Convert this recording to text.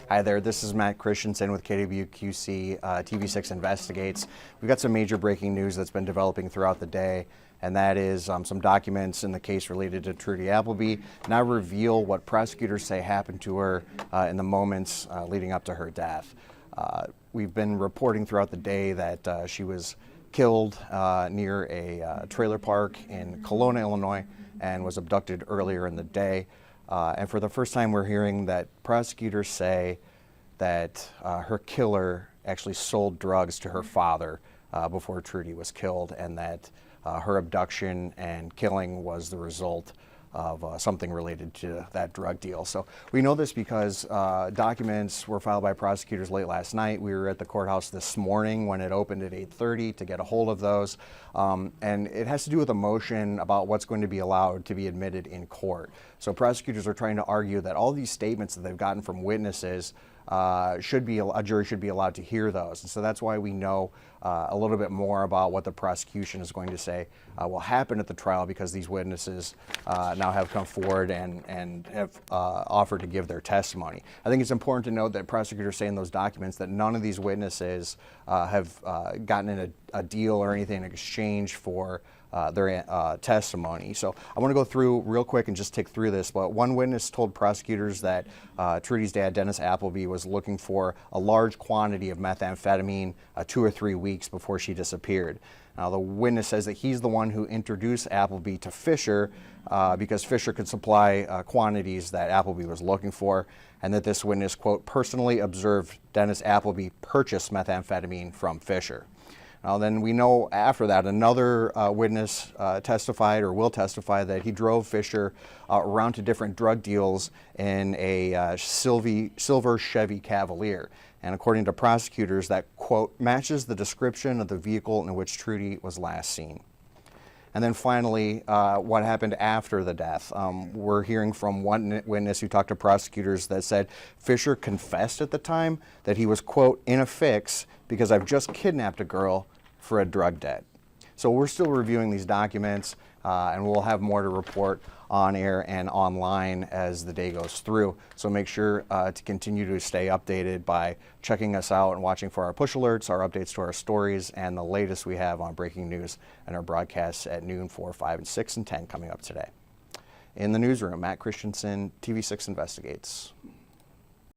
Hi there, this is Matt Christensen with KWQC TV6 Investigates. We've got some major breaking news that's been developing throughout the day, and that is some documents in the case related to Trudy Appleby now reveal what prosecutors say happened to her in the moments leading up to her death. We've been reporting throughout the day that she was killed near a trailer park in Kelowna, Illinois, and was abducted earlier in the day. And for the first time, we're hearing that prosecutors say that her killer actually sold drugs to her father before Trudy was killed, and that her abduction and killing was the result of something related to that drug deal. So we know this because documents were filed by prosecutors late last night. We were at the courthouse this morning when it opened at 8:30 to get a hold of those. And it has to do with a motion about what's going to be allowed to be admitted in court. So prosecutors are trying to argue that all these statements that they've gotten from witnesses a jury should be allowed to hear those. And so that's why we know a little bit more about what the prosecution is going to say will happen at the trial, because these witnesses now have come forward and have offered to give their testimony. I think it's important to note that prosecutors say in those documents that none of these witnesses have gotten in a deal or anything in exchange for their testimony. So I want to go through real quick and just tick through this. But one witness told prosecutors that Trudy's dad, Dennis Appleby, was looking for a large quantity of methamphetamine 2 or 3 weeks before she disappeared. Now, the witness says that he's the one who introduced Appleby to Fisher because Fisher could supply quantities that Appleby was looking for, and that this witness, quote, personally observed Dennis Appleby purchase methamphetamine from Fisher. Now, then we know after that another witness testified or will testify that he drove Fisher around to different drug deals in a silver Chevy Cavalier. And according to prosecutors, that, quote, matches the description of the vehicle in which Trudy was last seen. And then finally, what happened after the death. We're hearing from one witness who talked to prosecutors that said Fisher confessed at the time that he was, quote, in a fix because I've just kidnapped a girl for a drug debt. So we're still reviewing these documents, and we'll have more to report on air and online as the day goes through. So make sure to continue to stay updated by checking us out and watching for our push alerts, our updates to our stories, and the latest we have on breaking news and our broadcasts at noon, 4, 5, and 6, and 10 coming up today. In the newsroom, Matt Christensen, TV6 Investigates.